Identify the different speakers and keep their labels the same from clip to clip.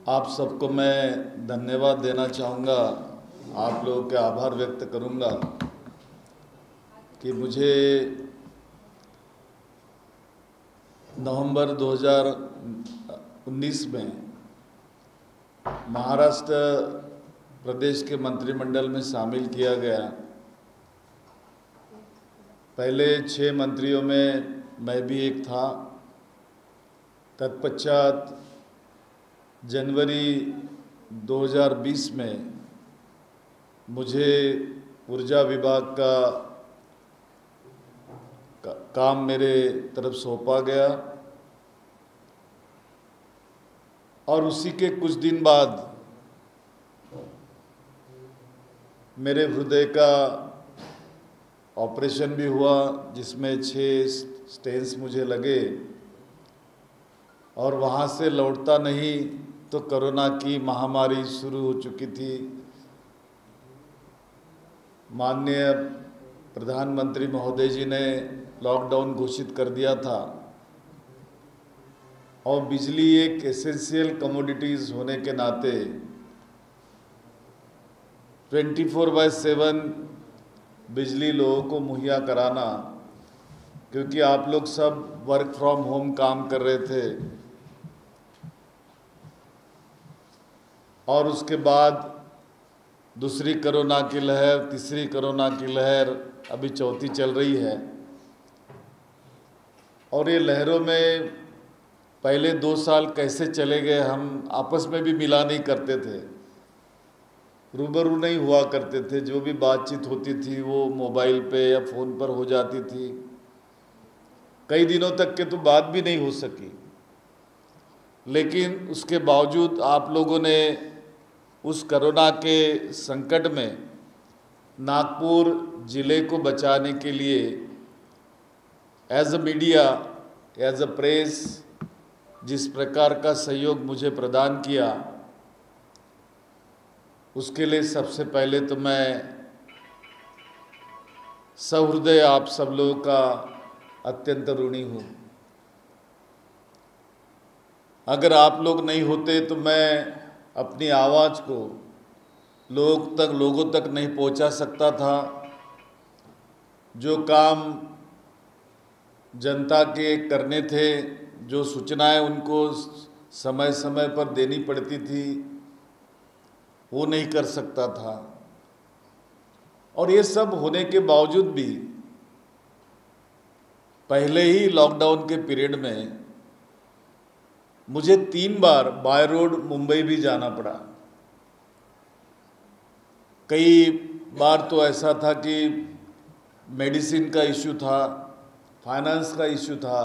Speaker 1: आप सबको मैं धन्यवाद देना चाहूँगा, आप लोगों के आभार व्यक्त करूँगा कि मुझे नवंबर 2019 में महाराष्ट्र प्रदेश के मंत्रिमंडल में शामिल किया गया। पहले 6 मंत्रियों में मैं भी एक था। तत्पश्चात जनवरी 2020 में मुझे ऊर्जा विभाग का काम मेरे तरफ सौंपा गया और उसी के कुछ दिन बाद मेरे हृदय का ऑपरेशन भी हुआ, जिसमें 6 स्टेंट्स मुझे लगे और वहाँ से लौटता नहीं तो कोरोना की महामारी शुरू हो चुकी थी। माननीय प्रधानमंत्री महोदय जी ने लॉकडाउन घोषित कर दिया था और बिजली एक एसेंशियल कमोडिटीज़ होने के नाते 24/7 बिजली लोगों को मुहैया कराना, क्योंकि आप लोग सब वर्क फ्रॉम होम काम कर रहे थे और उसके बाद दूसरी कोरोना की लहर, तीसरी कोरोना की लहर, अभी चौथी चल रही है। और ये लहरों में पहले 2 साल कैसे चले गए हम आपस में भी मिला नहीं करते थे, रूबरू नहीं हुआ करते थे। जो भी बातचीत होती थी वो मोबाइल पे या फ़ोन पर हो जाती थी। कई दिनों तक के तो बात भी नहीं हो सकी, लेकिन उसके बावजूद आप लोगों ने उस कोरोना के संकट में नागपुर ज़िले को बचाने के लिए as a media, as a press जिस प्रकार का सहयोग मुझे प्रदान किया, उसके लिए सबसे पहले तो मैं सहृदय आप सब लोगों का अत्यंत ऋणी हूँ। अगर आप लोग नहीं होते तो मैं अपनी आवाज़ को लोगों तक नहीं पहुंचा सकता था। जो काम जनता के करने थे, जो सूचनाएं उनको समय समय पर देनी पड़ती थी, वो नहीं कर सकता था। और ये सब होने के बावजूद भी पहले ही लॉकडाउन के पीरियड में मुझे 3 बार बाय रोड मुंबई भी जाना पड़ा। कई बार तो ऐसा था कि मेडिसिन का इश्यू था, फाइनेंस का इश्यू था,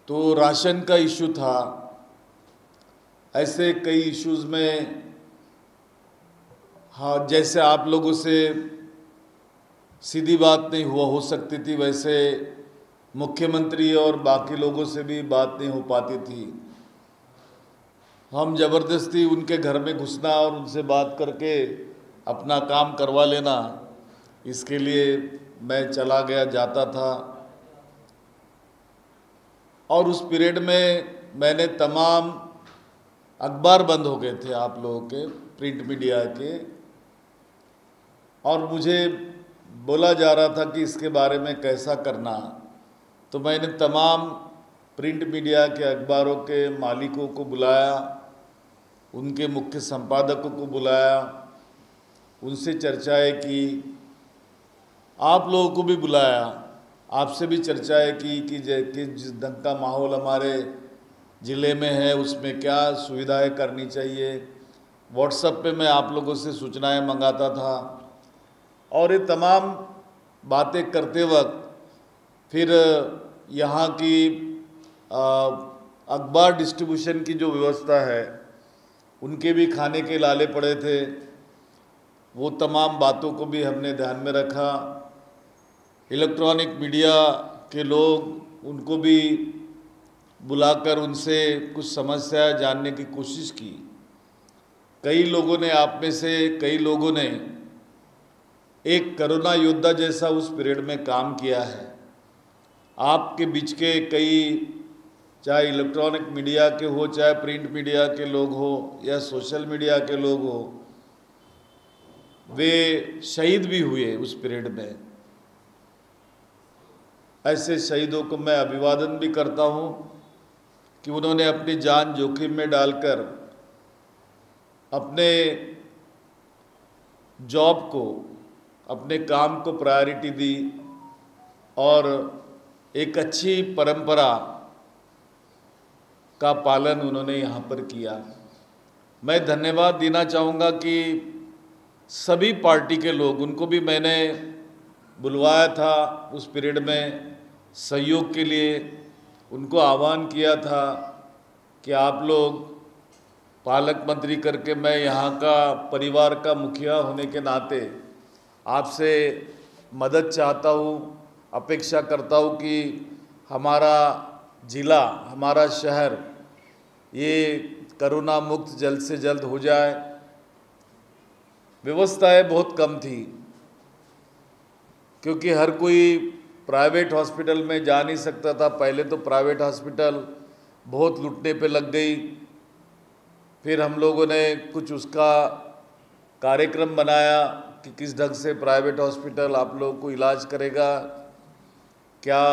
Speaker 1: तो राशन का इश्यू था। ऐसे कई इश्यूज़ में हाँ, जैसे आप लोगों से सीधी बात नहीं हो सकती थी, वैसे मुख्यमंत्री और बाकी लोगों से भी बात नहीं हो पाती थी। हम ज़बरदस्ती उनके घर में घुसना और उनसे बात करके अपना काम करवा लेना, इसके लिए मैं चला गया, जाता था। और उस पीरियड में मैंने तमाम अखबार बंद हो गए थे आप लोगों के, प्रिंट मीडिया के, और मुझे बोला जा रहा था कि इसके बारे में कैसा करना। तो मैंने तमाम प्रिंट मीडिया के अखबारों के मालिकों को बुलाया, उनके मुख्य संपादकों को बुलाया, उनसे चर्चाएं की, आप लोगों को भी बुलाया, आपसे भी चर्चाएं की कि जिस ढंग का माहौल हमारे ज़िले में है उसमें क्या सुविधाएं करनी चाहिए। व्हाट्सएप पे मैं आप लोगों से सूचनाएं मंगाता था और ये तमाम बातें करते वक्त फिर यहाँ की अखबार डिस्ट्रीब्यूशन की जो व्यवस्था है, उनके भी खाने के लाले पड़े थे। वो तमाम बातों को भी हमने ध्यान में रखा। इलेक्ट्रॉनिक मीडिया के लोग, उनको भी बुलाकर उनसे कुछ समस्या जानने की कोशिश की। कई लोगों ने, आप में से कई लोगों ने एक कोरोना योद्धा जैसा उस पीरियड में काम किया है। आपके बीच के कई चाहे इलेक्ट्रॉनिक मीडिया के हो, चाहे प्रिंट मीडिया के लोग हो या सोशल मीडिया के लोग हो, वे शहीद भी हुए उस पीरियड में। ऐसे शहीदों को मैं अभिवादन भी करता हूँ कि उन्होंने अपनी जान जोखिम में डालकर अपने जॉब को, अपने काम को प्रायोरिटी दी और एक अच्छी परंपरा का पालन उन्होंने यहाँ पर किया। मैं धन्यवाद देना चाहूँगा कि सभी पार्टी के लोग, उनको भी मैंने बुलवाया था उस पीरियड में सहयोग के लिए, उनको आह्वान किया था कि आप लोग पालक मंत्री करके, मैं यहाँ का परिवार का मुखिया होने के नाते आपसे मदद चाहता हूँ, अपेक्षा करता हूँ कि हमारा ज़िला, हमारा शहर ये कोरोना मुक्त जल्द से जल्द हो जाए। व्यवस्थाएं बहुत कम थी क्योंकि हर कोई प्राइवेट हॉस्पिटल में जा नहीं सकता था। पहले तो प्राइवेट हॉस्पिटल बहुत लूटने पे लग गई, फिर हम लोगों ने कुछ उसका कार्यक्रम बनाया कि किस ढंग से प्राइवेट हॉस्पिटल आप लोगों को इलाज करेगा, क्या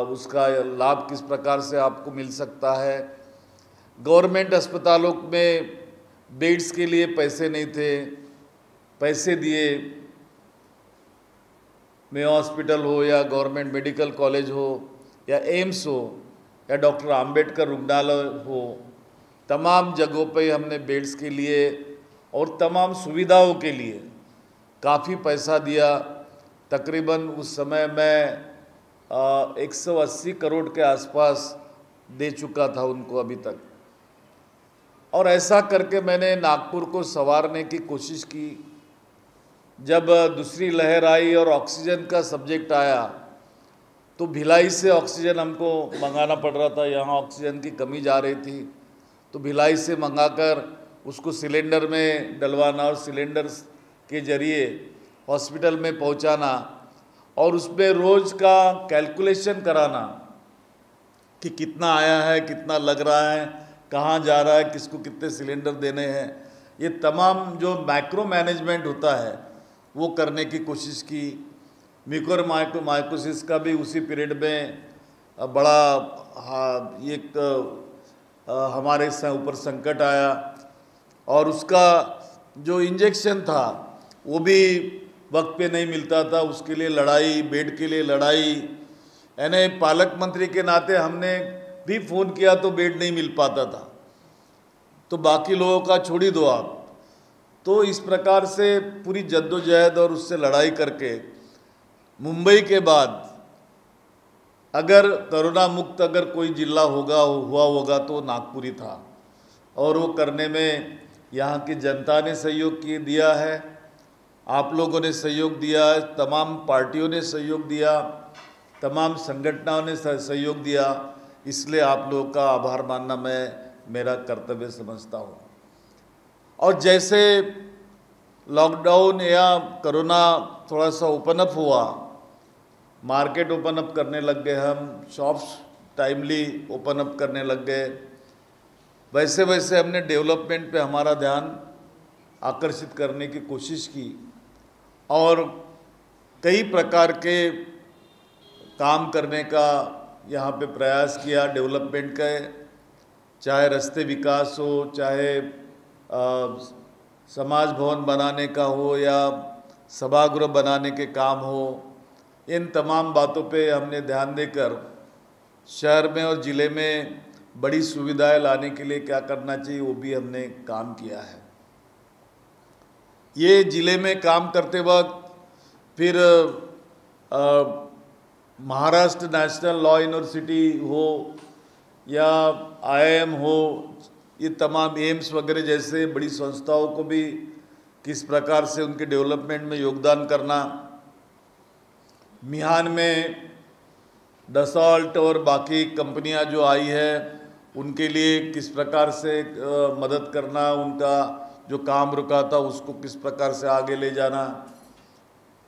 Speaker 1: उसका लाभ किस प्रकार से आपको मिल सकता है। गवर्नमेंट अस्पतालों में बेड्स के लिए पैसे नहीं थे, पैसे दिए। मेयो हॉस्पिटल हो या गवर्नमेंट मेडिकल कॉलेज हो या एम्स हो या डॉक्टर आम्बेडकर रुग्णालय हो, तमाम जगहों पे हमने बेड्स के लिए और तमाम सुविधाओं के लिए काफ़ी पैसा दिया। तकरीबन उस समय मैं 180 करोड़ के आसपास दे चुका था उनको अभी तक। और ऐसा करके मैंने नागपुर को संवारने की कोशिश की। जब दूसरी लहर आई और ऑक्सीजन का सब्जेक्ट आया तो भिलाई से ऑक्सीजन हमको मंगाना पड़ रहा था, यहाँ ऑक्सीजन की कमी जा रही थी, तो भिलाई से मंगाकर उसको सिलेंडर में डलवाना और सिलेंडर के ज़रिए हॉस्पिटल में पहुंचाना और उसमें रोज़ का कैलकुलेशन कराना कि कितना आया है, कितना लग रहा है, कहाँ जा रहा है, किसको कितने सिलेंडर देने हैं। ये तमाम जो मैक्रो मैनेजमेंट होता है वो करने की कोशिश की। म्यूकर माइकोसिस का भी उसी पीरियड में बड़ा एक हमारे ऊपर संकट आया और उसका जो इंजेक्शन था वो भी वक्त पे नहीं मिलता था। उसके लिए लड़ाई, बेड के लिए लड़ाई, यानी पालक मंत्री के नाते हमने भी फ़ोन किया तो बेड नहीं मिल पाता था, तो बाकी लोगों का छोड़ ही दो आप। तो इस प्रकार से पूरी जद्दोजहद और उससे लड़ाई करके मुंबई के बाद अगर कोरोना मुक्त अगर कोई जिला हुआ होगा तो नागपुर ही था। और वो करने में यहाँ की जनता ने सहयोग दिया है, आप लोगों ने सहयोग दिया है, तमाम पार्टियों ने सहयोग दिया, तमाम संगठनों ने सहयोग दिया। इसलिए आप लोगों का आभार मानना मैं मेरा कर्तव्य समझता हूँ। और जैसे लॉकडाउन या कोरोना थोड़ा सा ओपन अप हुआ, मार्केट ओपन अप करने लग गए, हम शॉप्स टाइमली ओपन अप करने लग गए, वैसे वैसे हमने डेवलपमेंट पे हमारा ध्यान आकर्षित करने की कोशिश की और कई प्रकार के काम करने का यहाँ पे प्रयास किया डेवलपमेंट का, चाहे रास्ते विकास हो, चाहे समाज भवन बनाने का हो या सभागृह बनाने के काम हो। इन तमाम बातों पे हमने ध्यान देकर शहर में और ज़िले में बड़ी सुविधाएं लाने के लिए क्या करना चाहिए वो भी हमने काम किया है। ये ज़िले में काम करते वक्त फिर महाराष्ट्र नेशनल लॉ यूनिवर्सिटी हो या IIM हो, ये तमाम एम्स वगैरह जैसे बड़ी संस्थाओं को भी किस प्रकार से उनके डेवलपमेंट में योगदान करना। मिहान में डसॉल्ट और बाकी कंपनियां जो आई है उनके लिए किस प्रकार से मदद करना, उनका जो काम रुका था उसको किस प्रकार से आगे ले जाना,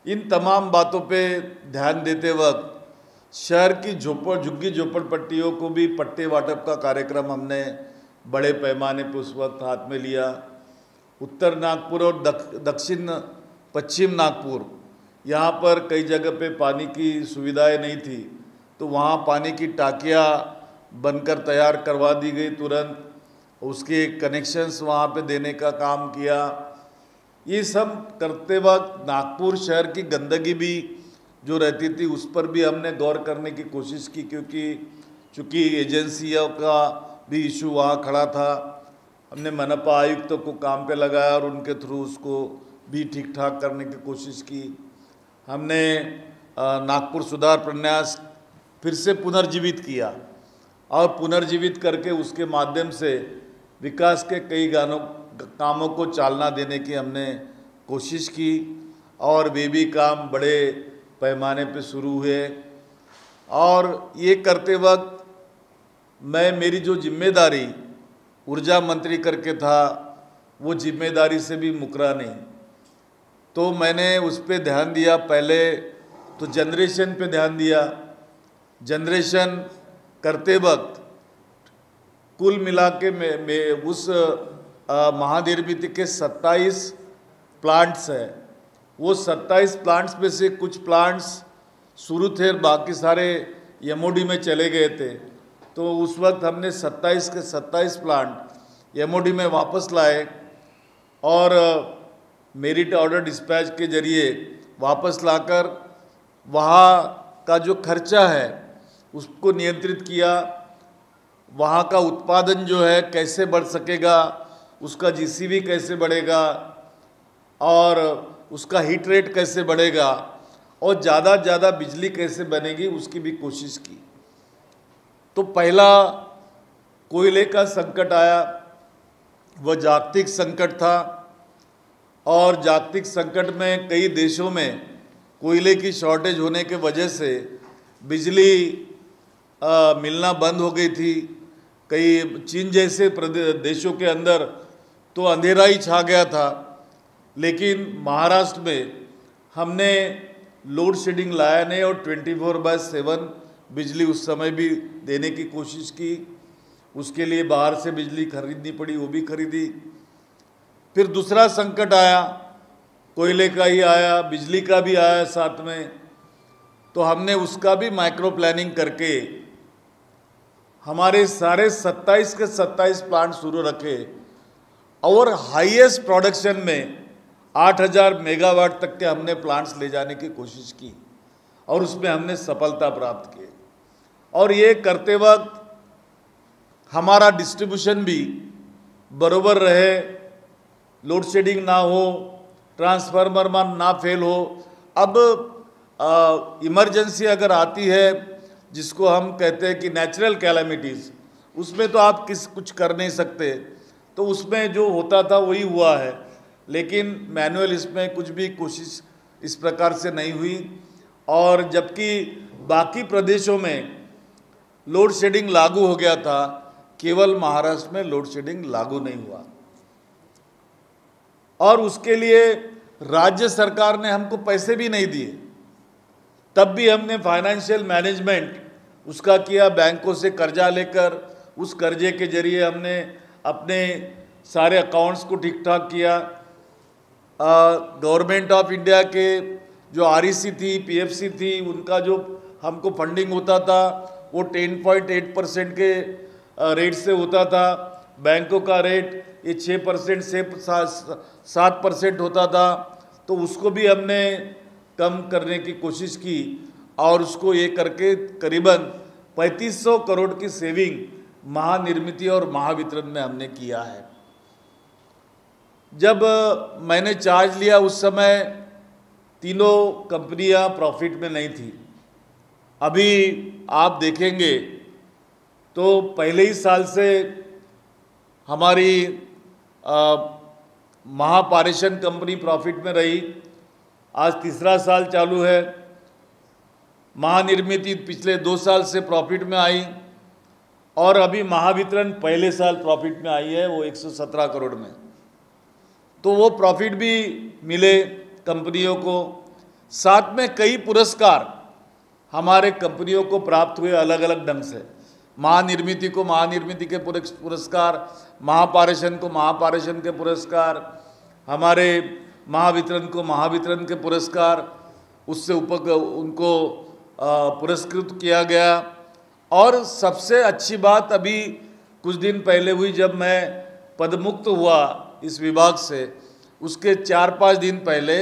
Speaker 1: इन तमाम बातों पे ध्यान देते वक्त शहर की झुग्गी झोपड़पट्टियों को भी पट्टे वाटप का कार्यक्रम हमने बड़े पैमाने पर उस वक्त हाथ में लिया। उत्तर नागपुर और दक्षिण पश्चिम नागपुर, यहाँ पर कई जगह पे पानी की सुविधाएं नहीं थी, तो वहाँ पानी की टाकियाँ बनकर तैयार करवा दी गई तुरंत, उसके कनेक्शंस वहाँ पे देने का काम किया। ये सब करते वक्त नागपुर शहर की गंदगी भी जो रहती थी उस पर भी हमने गौर करने की कोशिश की, क्योंकि चूँकि एजेंसियों का भी इशू वहाँ खड़ा था। हमने मनपा आयुक्तों को काम पे लगाया और उनके थ्रू उसको भी ठीक ठाक करने की कोशिश की। हमने नागपुर सुधार प्रन्यास फिर से पुनर्जीवित किया और पुनर्जीवित करके उसके माध्यम से विकास के कई कामों को चालना देने की हमने कोशिश की और वे भी काम बड़े पैमाने पे शुरू हुए। और ये करते वक्त मेरी जो जिम्मेदारी ऊर्जा मंत्री करके था वो जिम्मेदारी से भी मुकरा नहीं, तो मैंने उस पर ध्यान दिया। पहले तो जनरेशन पे ध्यान दिया। जनरेशन करते वक्त कुल मिला के में उस महानिर्मित के 27 प्लांट्स हैं। वो 27 प्लांट्स में से कुछ प्लांट्स शुरू थे और बाकी सारे एमओडी में चले गए थे, तो उस वक्त हमने 27 के 27 प्लांट एमओडी में वापस लाए और मेरिट ऑर्डर डिस्पैच के जरिए वापस लाकर वहाँ का जो खर्चा है उसको नियंत्रित किया। वहाँ का उत्पादन जो है कैसे बढ़ सकेगा, उसका जीसीवी कैसे बढ़ेगा और उसका हीट रेट कैसे बढ़ेगा और ज़्यादा से ज़्यादा बिजली कैसे बनेगी उसकी भी कोशिश की। तो पहला कोयले का संकट आया, वह जागतिक संकट था और जागतिक संकट में कई देशों में कोयले की शॉर्टेज होने के वजह से बिजली मिलना बंद हो गई थी। कई चीन जैसे देशों के अंदर तो अंधेरा ही छा गया था, लेकिन महाराष्ट्र में हमने लोड शेडिंग लाया नहीं और 24/7 बिजली उस समय भी देने की कोशिश की। उसके लिए बाहर से बिजली खरीदनी पड़ी, वो भी खरीदी। फिर दूसरा संकट आया, कोयले का ही आया, बिजली का भी आया साथ में, तो हमने उसका भी माइक्रो प्लानिंग करके हमारे सारे 27 के 27 प्लांट शुरू रखे और हाईएस्ट प्रोडक्शन में 8000 मेगावाट तक के हमने प्लांट्स ले जाने की कोशिश की और उसमें हमने सफलता प्राप्त की। और ये करते वक्त हमारा डिस्ट्रीब्यूशन भी बरोबर रहे, लोड शेडिंग ना हो, ट्रांसफार्मर ना फेल हो। अब इमरजेंसी अगर आती है, जिसको हम कहते हैं कि नेचुरल कैलामिटीज़, उसमें तो आप कुछ कर नहीं सकते, तो उसमें जो होता था वही हुआ है, लेकिन मैनुअल इसमें कुछ भी कोशिश इस प्रकार से नहीं हुई। और जबकि बाकी प्रदेशों में लोड शेडिंग लागू हो गया था, केवल महाराष्ट्र में लोड शेडिंग लागू नहीं हुआ। और उसके लिए राज्य सरकार ने हमको पैसे भी नहीं दिए, तब भी हमने फाइनेंशियल मैनेजमेंट उसका किया, बैंकों से कर्जा लेकर उस कर्जे के जरिए हमने अपने सारे अकाउंट्स को ठीक ठाक किया। गवर्नमेंट ऑफ इंडिया के जो आरईसी थी, पीएफसी थी, उनका जो हमको फंडिंग होता था वो 10.8% के रेट से होता था। बैंकों का रेट ये 6% से 7% होता था, तो उसको भी हमने कम करने की कोशिश की और उसको ये करके करीबन 3500 करोड़ की सेविंग महानिर्मित और महावितरण में हमने किया है। जब मैंने चार्ज लिया उस समय तीनों कंपनियां प्रॉफिट में नहीं थी। अभी आप देखेंगे तो पहले ही साल से हमारी महापारेषण कंपनी प्रॉफिट में रही, आज तीसरा साल चालू है। महानिर्मित पिछले 2 साल से प्रॉफिट में आई और अभी महावितरण पहले साल प्रॉफिट में आई है, वो 117 करोड़ में। तो वो प्रॉफिट भी मिले कंपनियों को। साथ में कई पुरस्कार हमारे कंपनियों को प्राप्त हुए अलग अलग ढंग से। महानिर्मिती को महानिर्मिती के पुरस्कार, महापारेषण को महापारेषण के पुरस्कार, हमारे महावितरण को महावितरण के पुरस्कार, उससे उनको पुरस्कृत किया गया। और सबसे अच्छी बात अभी कुछ दिन पहले हुई, जब मैं पदमुक्त हुआ इस विभाग से, उसके 4-5 दिन पहले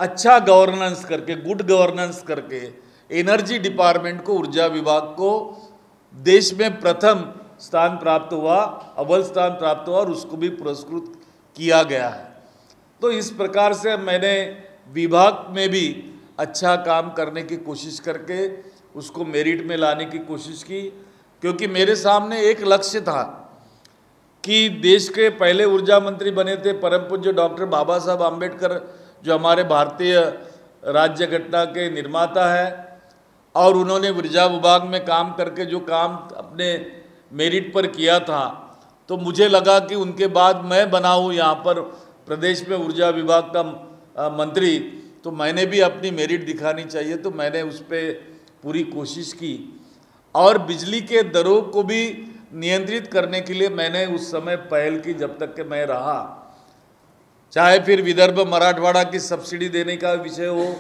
Speaker 1: अच्छा गवर्नेंस करके, गुड गवर्नेंस करके एनर्जी डिपार्टमेंट को, ऊर्जा विभाग को देश में प्रथम स्थान प्राप्त हुआ, अव्वल स्थान प्राप्त हुआ और उसको भी पुरस्कृत किया गया है। तो इस प्रकार से मैंने विभाग में भी अच्छा काम करने की कोशिश करके उसको मेरिट में लाने की कोशिश की, क्योंकि मेरे सामने एक लक्ष्य था कि देश के पहले ऊर्जा मंत्री बने थे परम पूज्य डॉक्टर बाबा साहब आम्बेडकर, जो हमारे भारतीय राज्य घटना के निर्माता है, और उन्होंने ऊर्जा विभाग में काम करके जो काम अपने मेरिट पर किया था, तो मुझे लगा कि उनके बाद मैं बना हूँ यहाँ पर प्रदेश में ऊर्जा विभाग का मंत्री, तो मैंने भी अपनी मेरिट दिखानी चाहिए। तो मैंने उस पर पूरी कोशिश की और बिजली के दरों को भी नियंत्रित करने के लिए मैंने उस समय पहल की, जब तक कि मैं रहा। चाहे फिर विदर्भ मराठवाड़ा की सब्सिडी देने का विषय हो,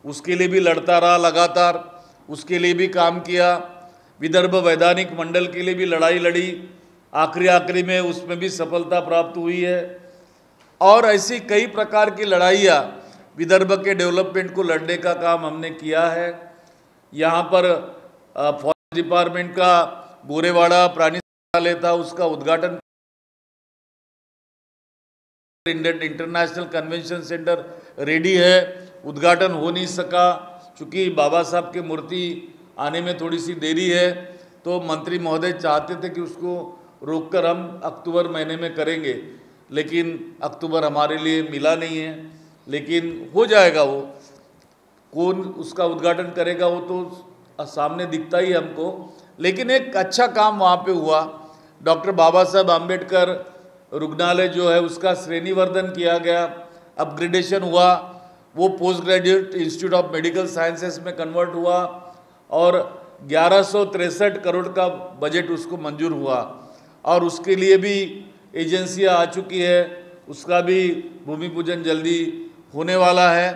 Speaker 1: उसके लिए भी लड़ता रहा लगातार, उसके लिए भी काम किया। विदर्भ वैधानिक मंडल के लिए भी लड़ाई लड़ी, आखिरी में उसमें भी सफलता प्राप्त हुई है। और ऐसी कई प्रकार की लड़ाइयाँ विदर्भ के डेवलपमेंट को लड़ने का काम हमने किया है। यहाँ पर फॉरेस्ट डिपार्टमेंट का गोरेवाड़ा प्राणी संग्रहालय था, उसका उद्घाटन इंटरनेशनल कन्वेंशन सेंटर रेडी है, उद्घाटन हो नहीं सका क्योंकि बाबा साहब की मूर्ति आने में थोड़ी सी देरी है। तो मंत्री महोदय चाहते थे कि उसको रोककर हम अक्टूबर महीने में करेंगे, लेकिन अक्टूबर हमारे लिए मिला नहीं है, लेकिन हो जाएगा। वो कौन उसका उद्घाटन करेगा वो तो सामने दिखता ही हमको, लेकिन एक अच्छा काम वहाँ पे हुआ। डॉक्टर बाबा साहब आम्बेडकर रुग्णालय जो है उसका श्रेणीवर्धन किया गया, अपग्रेडेशन हुआ, वो post graduate institute of medical sciences में कन्वर्ट हुआ और 1163 करोड़ का बजट उसको मंजूर हुआ और उसके लिए भी एजेंसियां आ चुकी है, उसका भी भूमि पूजन जल्दी होने वाला है।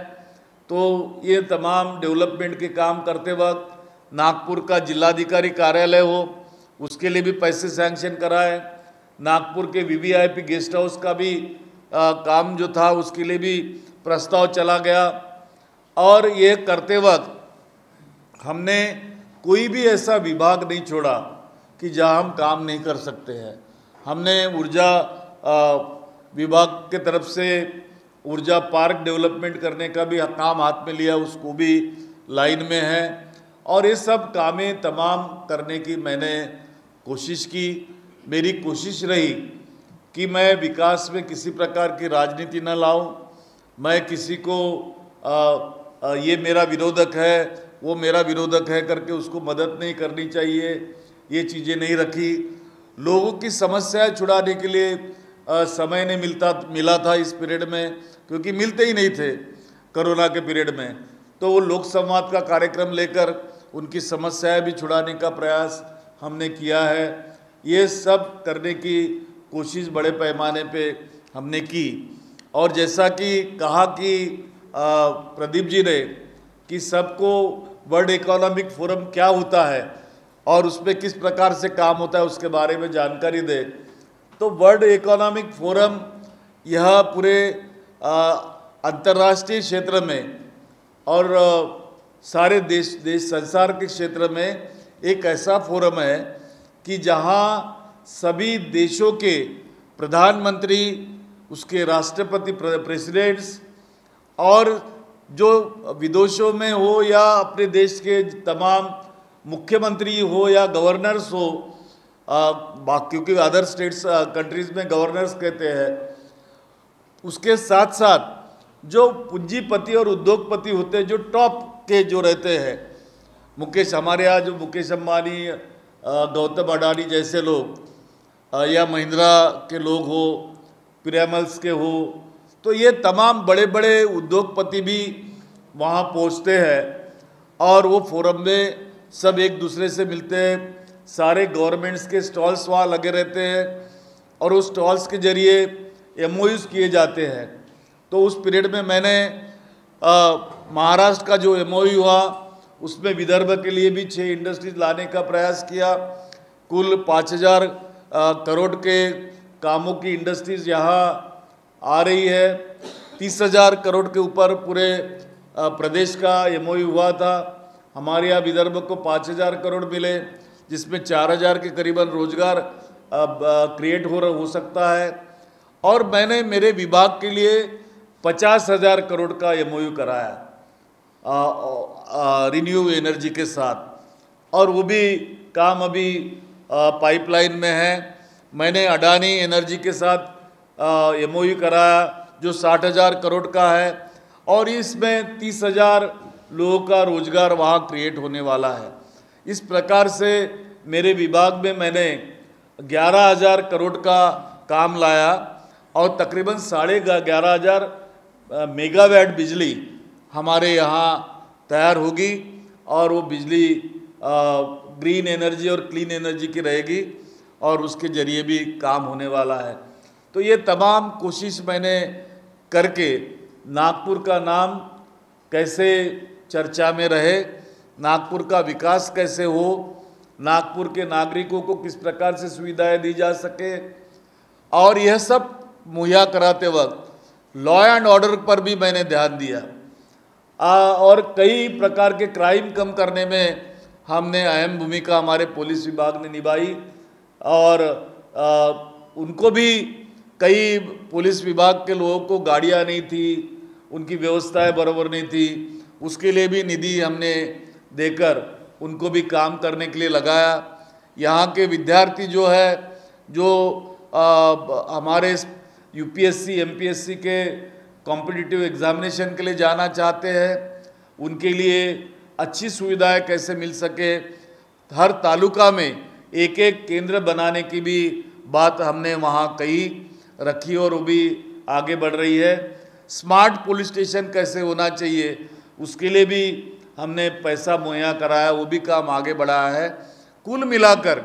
Speaker 1: तो ये तमाम डेवलपमेंट के काम करते वक्त नागपुर का जिलाधिकारी कार्यालय हो, उसके लिए भी पैसे सैंक्शन कराए। नागपुर के वीवीआईपी गेस्ट हाउस का भी काम जो था उसके लिए भी प्रस्ताव चला गया। और ये करते वक्त हमने कोई भी ऐसा विभाग नहीं छोड़ा कि जहां हम काम नहीं कर सकते हैं। हमने ऊर्जा विभाग के तरफ से ऊर्जा पार्क डेवलपमेंट करने का भी काम हाथ में लिया, उसको भी लाइन में है। और ये सब कामें तमाम करने की मैंने कोशिश की। मेरी कोशिश रही कि मैं विकास में किसी प्रकार की राजनीति न लाऊं, मैं किसी को ये मेरा विरोधक है, वो मेरा विरोधक है करके उसको मदद नहीं करनी चाहिए, ये चीज़ें नहीं रखी। लोगों की समस्याएं छुड़ाने के लिए समय नहीं मिला था इस पीरियड में, क्योंकि मिलते ही नहीं थे कोरोना के पीरियड में। तो वो लोक संवाद का कार्यक्रम लेकर उनकी समस्याएं भी छुड़ाने का प्रयास हमने किया है। ये सब करने की कोशिश बड़े पैमाने पे हमने की। और जैसा कि कहा कि प्रदीप जी ने कि सबको वर्ल्ड इकोनॉमिक फोरम क्या होता है और उसमें किस प्रकार से काम होता है उसके बारे में जानकारी दे, तो वर्ल्ड इकोनॉमिक फोरम यह पूरे अंतर्राष्ट्रीय क्षेत्र में और सारे देश संसार के क्षेत्र में एक ऐसा फोरम है कि जहां सभी देशों के प्रधानमंत्री, उसके राष्ट्रपति प्रेसिडेंट्स और जो विदेशों में हो या अपने देश के तमाम मुख्यमंत्री हो या गवर्नर्स हो, क्योंकि अदर स्टेट्स कंट्रीज़ में गवर्नर्स कहते हैं, उसके साथ साथ जो पूंजीपति और उद्योगपति होते हैं, जो टॉप के जो रहते हैं, मुकेश, हमारे यहाँ जो मुकेश अंबानी, गौतम अडानी जैसे लोग या महिंद्रा के लोग हो, पिरामल्स के हो, तो ये तमाम बड़े बड़े उद्योगपति भी वहाँ पहुँचते हैं और वो फोरम में सब एक दूसरे से मिलते हैं, सारे गवर्नमेंट्स के स्टॉल्स वहाँ लगे रहते हैं और उस स्टॉल्स के जरिए एमओयूज़ किए जाते हैं। तो उस पीरियड में मैंने महाराष्ट्र का जो एमओयू हुआ उसमें विदर्भ के लिए भी 6 इंडस्ट्रीज लाने का प्रयास किया। कुल 5000 करोड़ के कामों की इंडस्ट्रीज यहाँ आ रही है। 30,000 करोड़ के ऊपर पूरे प्रदेश का एमओयू हुआ था। हमारे यहाँ विदर्भ को 5,000 करोड़ मिले, जिसमें 4,000 के करीबन रोजगार क्रिएट हो सकता है। और मैंने मेरे विभाग के लिए 50,000 करोड़ का एमओयू कराया रिन्यूएबल एनर्जी के साथ, और वो भी काम अभी पाइपलाइन में है। मैंने अडानी एनर्जी के साथ एमओयू कराया जो 60,000 करोड़ का है, और इसमें 30,000 लोगों का रोजगार वहाँ क्रिएट होने वाला है। इस प्रकार से मेरे विभाग में मैंने 11,000 करोड़ का काम लाया और तकरीबन 11,500 मेगावाट बिजली हमारे यहाँ तैयार होगी, और वो बिजली ग्रीन एनर्जी और क्लीन एनर्जी की रहेगी और उसके जरिए भी काम होने वाला है। तो ये तमाम कोशिश मैंने करके नागपुर का नाम कैसे चर्चा में रहे, नागपुर का विकास कैसे हो, नागपुर के नागरिकों को किस प्रकार से सुविधाएं दी जा सके, और यह सब मुहैया कराते वक्त लॉ एंड ऑर्डर पर भी मैंने ध्यान दिया। और कई प्रकार के क्राइम कम करने में हमने अहम भूमिका हमारे पुलिस विभाग ने निभाई, और उनको भी कई पुलिस विभाग के लोगों को गाड़ियाँ नहीं थी, उनकी व्यवस्थाएं बराबर नहीं थी, उसके लिए भी निधि हमने देकर उनको भी काम करने के लिए लगाया। यहाँ के विद्यार्थी जो है, जो हमारे यूपीएससी एमपीएससी के कॉम्पिटिटिव एग्जामिनेशन के लिए जाना चाहते हैं, उनके लिए अच्छी सुविधाएं कैसे मिल सके, हर तालुका में एक एक केंद्र बनाने की भी बात हमने वहाँ कही रखी और वो भी आगे बढ़ रही है। स्मार्ट पुलिस स्टेशन कैसे होना चाहिए, उसके लिए भी हमने पैसा मुहैया कराया, वो भी काम आगे बढ़ाया है। कुल मिलाकर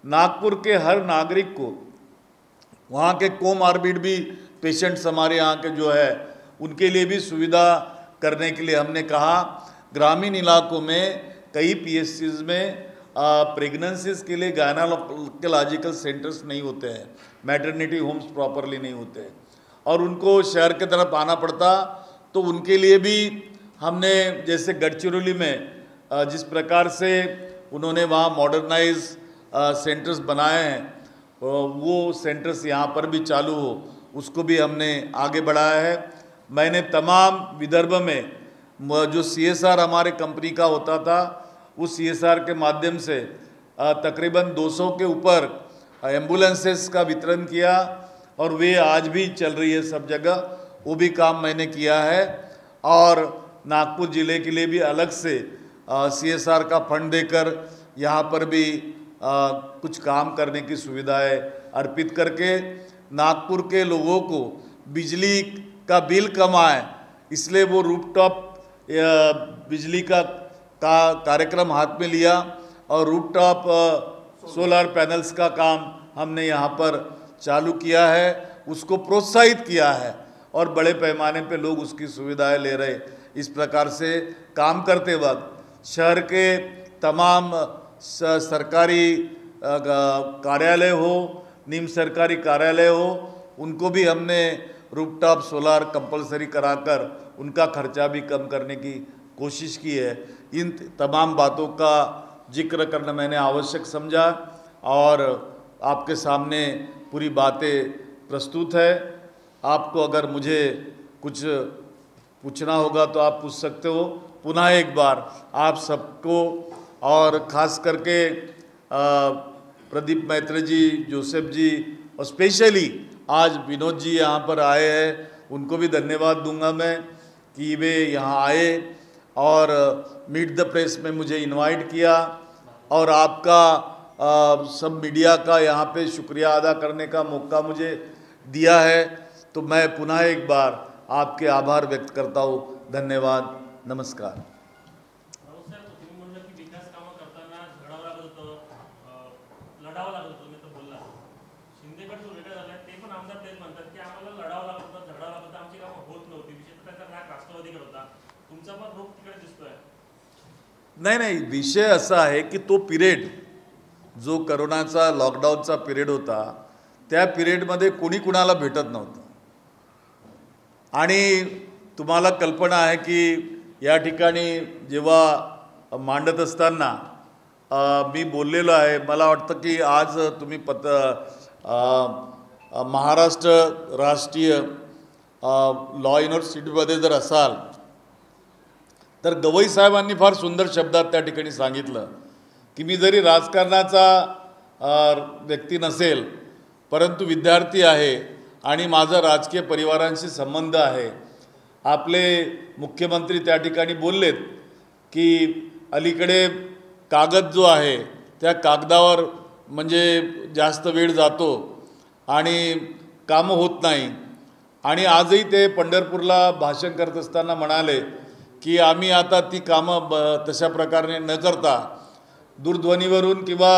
Speaker 1: नागपुर के हर नागरिक को, वहाँ के कोमॉर्बिड भी पेशेंट्स हमारे यहाँ के जो है उनके लिए भी सुविधा करने के लिए हमने कहा। ग्रामीण इलाकों में कई पीएचसीज में प्रेगनेंसीज के लिए गायनोकोलॉजिकल सेंटर्स नहीं होते हैं, मैटरनिटी होम्स प्रॉपरली नहीं होते हैं, और उनको शहर की तरफ आना पड़ता। तो उनके लिए भी हमने, जैसे गढ़चिरौली में जिस प्रकार से उन्होंने वहाँ मॉडर्नाइज सेंटर्स बनाए हैं, वो सेंटर्स यहाँ पर भी चालू हो, उसको भी हमने आगे बढ़ाया है। मैंने तमाम विदर्भ में जो CSR हमारे कंपनी का होता था, उस CSR के माध्यम से तकरीबन 200 के ऊपर एम्बुलेंसेस का वितरण किया, और वे आज भी चल रही है सब जगह, वो भी काम मैंने किया है। और नागपुर ज़िले के लिए भी अलग से CSR का फंड देकर यहाँ पर भी कुछ काम करने की सुविधाएं अर्पित करके नागपुर के लोगों को बिजली का बिल कम आए, इसलिए वो रूफटॉप बिजली का कार्यक्रम हाथ में लिया, और रूफटॉप सोलर पैनल्स का काम हमने यहाँ पर चालू किया है, उसको प्रोत्साहित किया है, और बड़े पैमाने पे लोग उसकी सुविधाएं ले रहे। इस प्रकार से काम करते वक्त शहर के तमाम सरकारी कार्यालय हो, निम्न सरकारी कार्यालय हो, उनको भी हमने रूफटॉप सोलार कंपलसरी कराकर उनका खर्चा भी कम करने की कोशिश की है। इन तमाम बातों का जिक्र करना मैंने आवश्यक समझा, और आपके सामने पूरी बातें प्रस्तुत है। आपको अगर मुझे कुछ पूछना होगा तो आप पूछ सकते हो। पुनः एक बार आप सबको, और ख़ास करके प्रदीप मैत्री जी, जोसेफ जी, और स्पेशली आज विनोद जी यहाँ पर आए हैं, उनको भी धन्यवाद दूंगा मैं कि वे यहाँ आए और मीट द प्रेस में मुझे इनवाइट किया, और आपका सब मीडिया का यहाँ पे शुक्रिया अदा करने का मौका मुझे दिया है। तो मैं पुनः एक बार आपके आभार व्यक्त करता हूँ। धन्यवाद, नमस्कार।
Speaker 2: तुमचा पण रोग तिकडे दिसतोय.
Speaker 1: नाही नाही, विषय असा आहे की तो पिरियड जो करोनाचा लॉकडाऊनचा पिरियड होता त्या पिरियडमध्ये कोणी कुणाला भेटत नव्हतं. आणि तुम्हाला कल्पना आहे की या ठिकाणी जेव्हा मांडत असताना मी बोललेलो आहे, मला वाटतं की आज तुम्ही महाराष्ट्र राष्ट्रीय लॉ युनिव्हर्सिटीमध्ये जर असाल तर गवई साहेबांनी फार सुंदर शब्दात त्या ठिकाणी सांगितलं की मी जरी राजकारणाचा व्यक्ती नसेल परंतु विद्यार्थी आहे आणि माझा राजकीय परिवारांशी संबंध आहे. आपले मुख्यमंत्री त्या ठिकाणी बोललेत की अलीकडे कागद जो आहे त्या कागदावर म्हणजे जास्त वेळ जातो आणि कामं होत नाही. आणि आजही ते पंढरपूरला भाषण करत असताना म्हणाले की आम्ही आता ती कामं तशा प्रकारे न करता दूरध्वनीवरून किंवा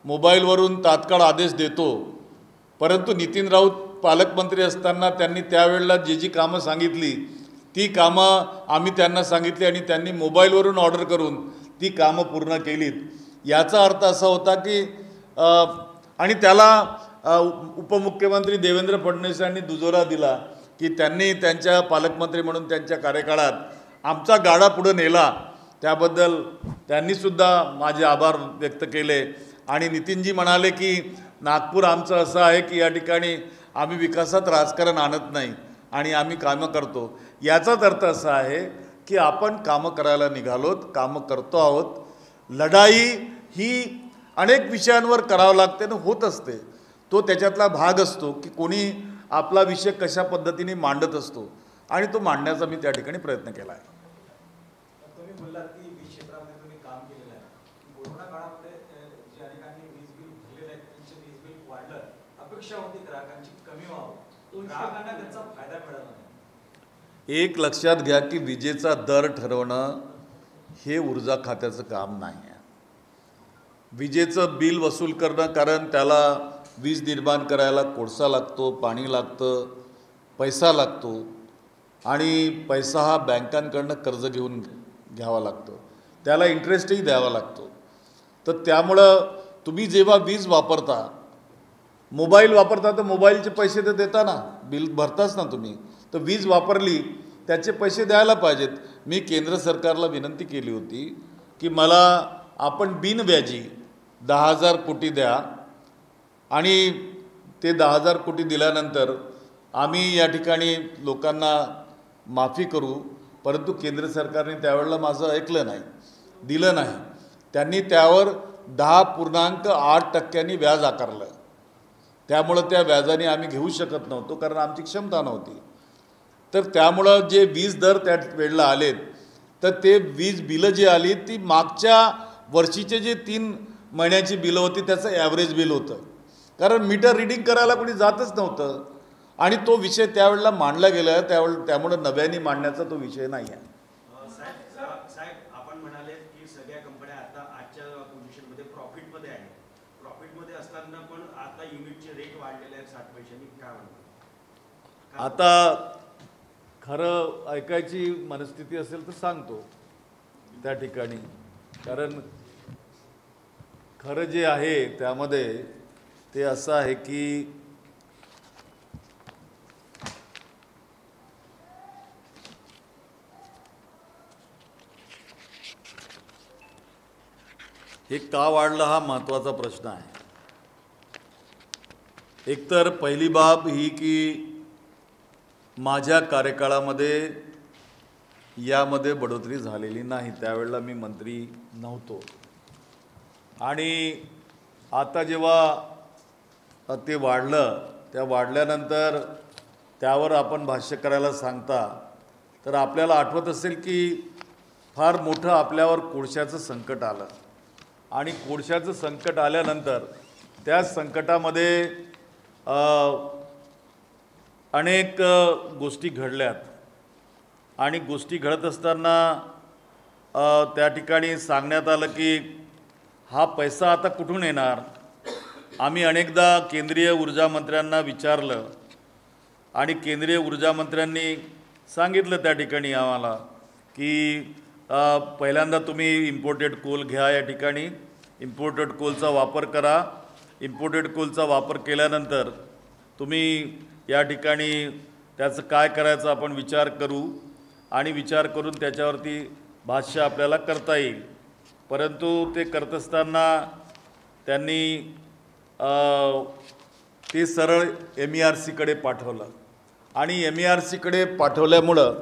Speaker 1: मोबाईलवरून तात्काळ आदेश देतो. परंतु नितीन राऊत पालकमंत्री असताना त्यांनी त्यावेळेला जी कामं सांगितली ती कामं आम्ही त्यांना सांगितली आणि त्यांनी मोबाईलवरून ऑर्डर करून ती कामं पूर्ण केलीत. याचा अर्थ असा होता की आणि त्याला उपमुख्यमंत्री देवेंद्र फडणवीस यांनी दुजोरा दिला की त्यांनी त्यांच्या पालकमंत्री म्हणून त्यांच्या कार्यकाळात आमचा गाडा पुढे नेला. त्याबद्दल त्यांनीसुद्धा माझे आभार व्यक्त केले. आणि नितीनजी म्हणाले की नागपूर आमचं असं आहे की या ठिकाणी आम्ही विकासात राजकारण आणत नाही आणि आम्ही कामं करतो. याचाच अर्थ असा आहे की आपण कामं करायला निघालोत, कामं करतो आहोत. लढाई ही अनेक विषयांवर करावं लागते आणि होत असते. तो त्याच्यातला भाग असतो की कोणी आपला विषय कशा पद्धतीने मांडत असतो आणि तो मांडण्याचा मी त्या ठिकाणी प्रयत्न केला आहे.
Speaker 3: तुम्ही बोललात की वीज क्षेत्रामध्ये तुम्ही काम केलेलं आहे. कोरोना काळामध्ये ज्या ठिकाणी वीज बिल भरलेलं आहे त्यांचे वीज बिल वाढलं, अपेक्षा होती ग्राहकांची कमी व्हावं, तो ग्राहकांना त्याचा फायदा मिळाला नाही.
Speaker 1: एक लक्षात घ्या की विजेचा दर ठरवणं हे ऊर्जा खात्याचं काम नाही आहे. विजेचं बिल वसूल करणं, कारण त्याला वीज निर्माण करायला कोळसा लागतो, पाणी लागतं, पैसा लागतो आणि पैसा हा बँकांकडनं कर्ज घेऊन घ्यावा लागतो, त्याला इंटरेस्टही द्यावा लागतो. तर त्यामुळं तुम्ही जेव्हा वीज वापरता, मोबाईल वापरता तर मोबाईलचे पैसे तर देता ना, बिल भरताच ना तुम्ही. तर वीज वापरली त्याचे पैसे द्यायला पाहिजेत. मी केंद्र सरकारला विनंती केली होती की मला आपण बिनव्याजी 10,000 कोटी द्या आणि ते 10,000 कोटी दिल्यानंतर आम्ही या ठिकाणी लोकांना माफी करू. परंतु केंद्र सरकारने त्यावेळेला माझं ऐकलं नाही, दिलं नाही. त्यांनी त्यावर 10.8% व्याज आकारलं. त्यामुळं त्या व्याजाने आम्ही घेऊ शकत नव्हतो कारण आमची क्षमता नव्हती. तर त्यामुळं जे वीज दर त्या वेळेला आलेत तर ते वीज बिलं जी आली ती मागच्या वर्षीचे जे 3 महिन्याची बिलं होती त्याचं ॲव्हरेज बिल होतं. कारण मीटर रिडिंग करायला कोणी जातच नव्हतं आणि तो विषय त्यावेळेला मांडला गेला. त्यामुळं नव्याने मांडण्याचा तो विषय नाही आहे.
Speaker 4: साहेब, आपण म्हणाले की सगळ्या कंपन्या आता आजच्या पोझिशनमध्ये प्रॉफिटमध्ये आहेत. प्रॉफिटमध्ये असताना पण आता युनिटचे रेट वाढलेले आहेत 60 पैशांनी. काय म्हणतो?
Speaker 1: आता खरं ऐकायची मनस्थिती असेल तर सांगतो त्या ठिकाणी. कारण खरं जे आहे त्यामध्ये ते असं आहे की हे का वाढलं हा महत्त्वाचा प्रश्न आहे. एकतर पहिली बाब ही की माझ्या कार्यकाळामध्ये यामध्ये बढोतरी झालेली नाही. त्यावेळेला मी मंत्री नव्हतो आणि आता जेव्हा ते वाढलं, त्या वाढल्यानंतर त्यावर आपण भाष्य करायला सांगता तर आपल्याला आठवत असेल की फार मोठं आपल्यावर कोळशाचं संकट आलं आणि कोळशाचं संकट आल्यानंतर त्या संकटामध्ये अनेक गोष्टी घडल्यात आणि गोष्टी घडत असताना त्या ठिकाणी सांगण्यात आलं की हा पैसा आता कुठून येणार. आम्ही अनेकदा केंद्रीय ऊर्जा मंत्र्यांना विचारलं आणि केंद्रीय ऊर्जा मंत्र्यांनी सांगितलं त्या ठिकाणी आम्हाला की पहिल्यांदा तुम्ही इम्पोर्टेड कोल घ्या, या ठिकाणी इम्पोर्टेड कोलचा वापर करा. इम्पोर्टेड कोलचा वापर केल्यानंतर तुम्ही या ठिकाणी त्याचं काय करायचं आपण विचार करू आणि विचार करून त्याच्यावरती भाष्य आपल्याला करता येईल. परंतु ते करत असताना त्यांनी ते सरळ MERCकडे पाठवलं आणि MERCकडे पाठवल्यामुळं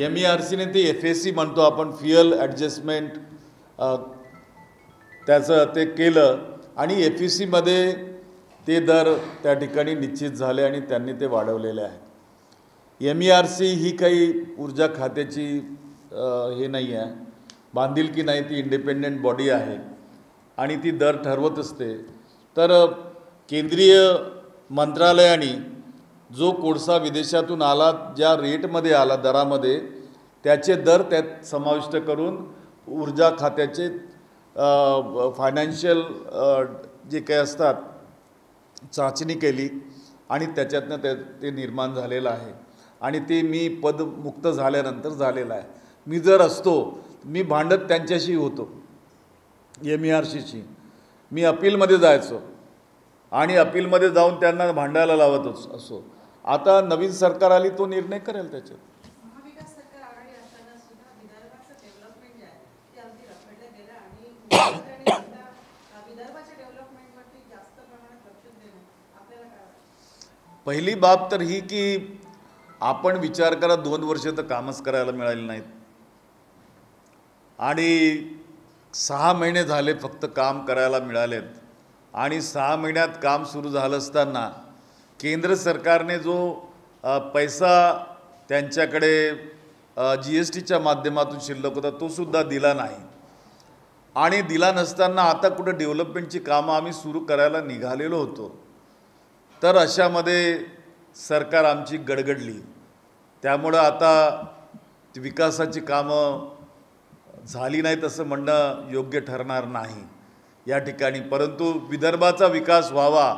Speaker 1: MERCने ते FAC म्हणतो आपण, फ्युअल ॲडजस्टमेंट, त्याचं ते केलं आणि FACमध्ये ते दर त्या ठिकाणी निश्चित झाले आणि त्यांनी ते वाढवलेले आहेत. MERC ही काही ऊर्जा खात्याची हे नाही आहे, बांधिलकी नाही, ती इंडिपेंडेंट बॉडी आहे आणि ती दर ठरवत असते. तर केंद्रीय मंत्रालयाने जो कोळसा विदेशातून आला, ज्या रेटमध्ये आला, दरामध्ये, त्याचे दर त्यात समाविष्ट करून ऊर्जा खात्याचे फायनान्शियल जे काही असतात चाचणी केली आणि त्याच्यातनं ते निर्माण झालेलं आहे आणि ते मी पदमुक्त झाल्यानंतर झालेलं आहे. मी जर असतो, मी भांडत त्यांच्याशी होतो, MERCशी. मी अपीलमध्ये जायचो आणि अपीलमध्ये जाऊन त्यांना भांडायला लावत असो. आता नवीन सरकार आली, तो निर्णय करेल त्याच्यात.
Speaker 2: महाविकास सरकार आघाडी असताना सुद्धा विदर्भाचं डेव्हलपमेंट जे आहे ते अगदी रखडलं गेलं आणि मुख्यमंत्र्यांनी सुद्धा विदर्भाच्या डेव्हलपमेंटवरती जास्त प्रमाणात लक्ष देणं. आपल्याला काय वाटतं?
Speaker 1: पहिली बाब तर ही की आपण विचार करा, 2 वर्ष तर कामच करायला मिळाले नाहीत आणि 6 महिने झाले फक्त काम करायला मिळालेत आणि 6 महिन्यात काम सुरू झालं असताना केंद्र सरकारने जो पैसा त्यांच्याकडे GSTच्या माध्यमातून शिल्लक होता तो सुद्धा दिला नाही आणि दिला नसताना आता कुठं डेव्हलपमेंटची कामं आम्ही सुरू करायला निघालेलो होतो. तर अशामध्ये सरकार आमची गडगडली. त्यामुळं आता विकासाची कामं झाली नाहीत असं म्हणणं योग्य ठरणार नाही या ठिकाणी. परंतु विदर्भाचा विकास व्हावा,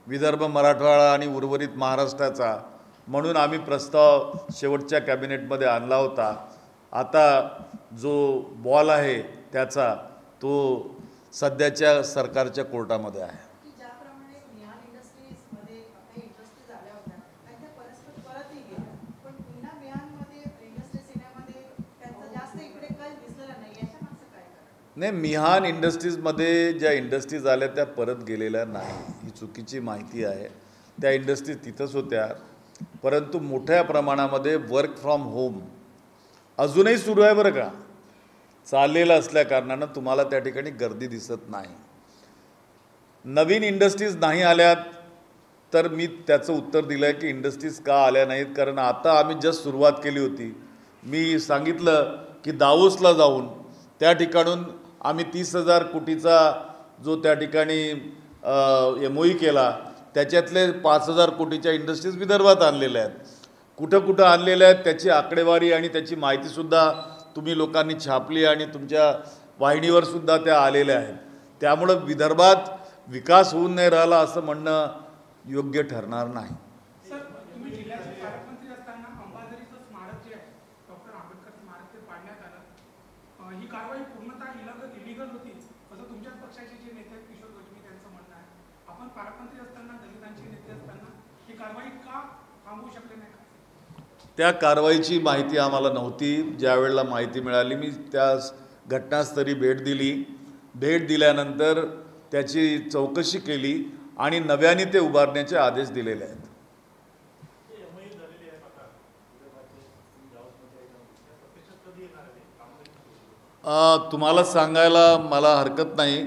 Speaker 1: विदर्भ, मराठवाडा आणि उर्वरित महाराष्ट्राचा, म्हणून आम्ही प्रस्ताव शेवटच्या कॅबिनेटमध्ये आणला होता. आता जो बॉल आहे त्याचा तो सध्याच्या सरकारच्या कोर्टामध्ये आहे.
Speaker 2: की ज्याप्रमाणे मिहान इंडस्ट्रीजमध्ये काही इंडस्ट्रीज आल्या होत्या आणि त्या परस्पर परतही गेल्या, पण पुन्हा मिहानमध्ये इंडस्ट्रीज येण्यामध्ये त्यांचा जास्त इकडे कल दिसलेला नाही. याच्या मागचं काय कारण?
Speaker 1: नाही, मिहान इंडस्ट्रीजमध्ये ज्या इंडस्ट्रीज आल्या त्या परत गेलेल्या नाही, ही चुकीची माहिती आहे. त्या इंडस्ट्रीज तिथंच होत्या, परंतु मोठ्या प्रमाणामध्ये वर्क फ्रॉम होम अजूनही सुरू आहे बरं का. चाललेलं असल्याकारणानं तुम्हाला त्या ठिकाणी गर्दी दिसत नाही. नवीन इंडस्ट्रीज नाही आल्यात तर मी त्याचं उत्तर दिलं आहे की इंडस्ट्रीज का आल्या नाहीत, कारण आता आम्ही जस्ट सुरुवात केली होती. मी सांगितलं की दावोसला जाऊन त्या ठिकाणून आम्ही 30,000 कोटीचा जो त्या ठिकाणी MOU केला, त्याच्यातले 5,000 कोटीच्या इंडस्ट्रीज विदर्भात आणलेल्या आहेत. कुठं कुठं आणलेल्या आहेत त्याची आकडेवारी आणि त्याची माहितीसुद्धा तुम्ही लोकांनी छापली आणि तुमच्या वाहिनीवर सुद्धा त्या आलेल्या आहेत. त्यामुळं विदर्भात विकास होऊन नाही राहिला असं म्हणणं योग्य ठरणार नाही.
Speaker 5: सर, तुम्ही जिल्ह्याचे पालकमंत्री असताना अंबाझरीचं स्मारक जे आहे, डॉक्टर आंबेडकर स्मारक, ते पाडण्यात आलं. ही कारवाई पूर्णतः इलिगल होती असं तुमच्याच पक्षाचे जे नेते आहेत किशोर गजमी त्यांचं म्हणणं आहे. आपण पालकमंत्री असताना, दलितांचे नेते असताना ही कारवाई का थांबवू शकले नाही?
Speaker 1: त्या कारवाईची माहिती आम्हाला नव्हती. ज्या वेळेला माहिती मिळाली मी त्या घटनास्थळी भेट दिली. भेट दिल्यानंतर त्याची चौकशी केली आणि नव्याने ते उभारण्याचे आदेश दिलेले आहेत. तुम्हाला सांगायला मला हरकत नाही.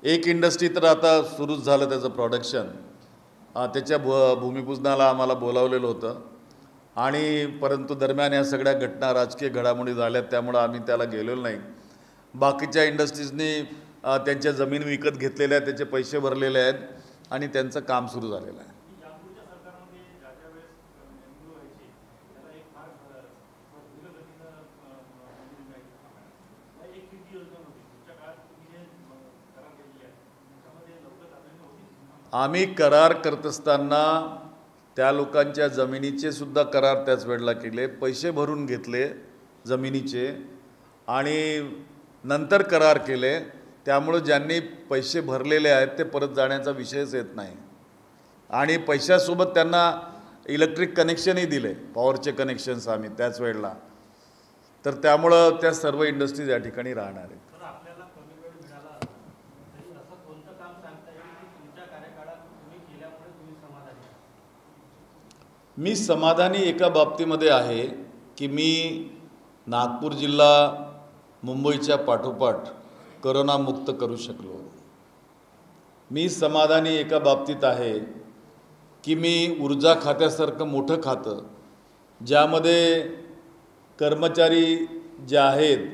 Speaker 1: एक इंडस्ट्री तर आता सुरूच झालं त्याचं प्रोडक्शन. त्याच्या भूमिपूजनाला आम्हाला बोलावलेलं होतं आणि परंतु दरम्यान या सगळ्या घटना, राजकीय घडामोडी झाल्यात, त्यामुळं आम्ही त्याला गेलेलो नाही. बाकीच्या इंडस्ट्रीजनी त्यांच्या जमीन विकत घेतलेल्या आहेत, त्याचे पैसे भरलेले आहेत आणि त्यांचं काम सुरू झालेलं आहे. आम्ही करार करत असताना त्या लोकांच्या जमिनीचे सुद्धा करार त्याच वेळेला केले, पैसे भरून घेतले जमिनीचे आणि नंतर करार केले, त्यामुळे ज्यांनी पैसे भरलेले आहेत ते परत जाण्याचा विषयच येत नाही आणि पैशासोबत त्यांना इलेक्ट्रिक कनेक्शनही दिले, पॉवरचे कनेक्शन्स आम्ही त्याच वेळेला, तर त्यामुळं त्या सर्व इंडस्ट्रीज या ठिकाणी राहणार आहेत.
Speaker 6: आपल्याला कमी वेळ मिळाला तरी असं कोणतं काम सांगता येईल की तुमच्या कार्यकाळात तुम्ही केल्यामुळे तुम्ही समाधानी आहात?
Speaker 1: मी समाधानी एका बाबतीमध्ये आहे की मी नागपूर जिल्हा मुंबईच्या पाठोपाठ करोनामुक्त करू शकलो. मी समाधानी एका बाबतीत आहे की मी ऊर्जा खात्यासारखं मोठं खातं ज्यामध्ये कर्मचारी जे आहेत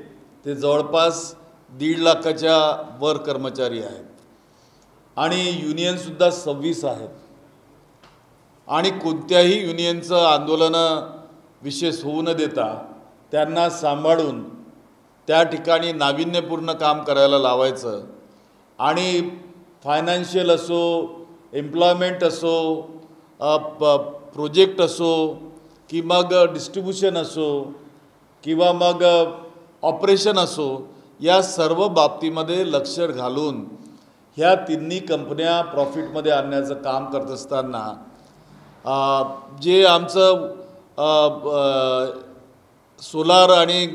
Speaker 1: ते जवळपास 1.5 लाखाच्या वर कर्मचारी आहेत आणि युनियनसुद्धा 26 आहेत आणि कोणत्याही युनियनचं आंदोलनं विशेष होऊ न देता त्यांना सांभाळून त्या ठिकाणी नाविन्यपूर्ण काम करायला लावायचं आणि फायनान्शियल असो, एम्प्लॉयमेंट असो, प्रोजेक्ट असो की मग डिस्ट्रीब्युशन असो किंवा मग ऑपरेशन असो, या सर्व बाबतीमध्ये लक्ष घालून ह्या तिन्ही कंपन्या प्रॉफिटमध्ये आणण्याचं काम करत असताना जे आमचं सोलार आणि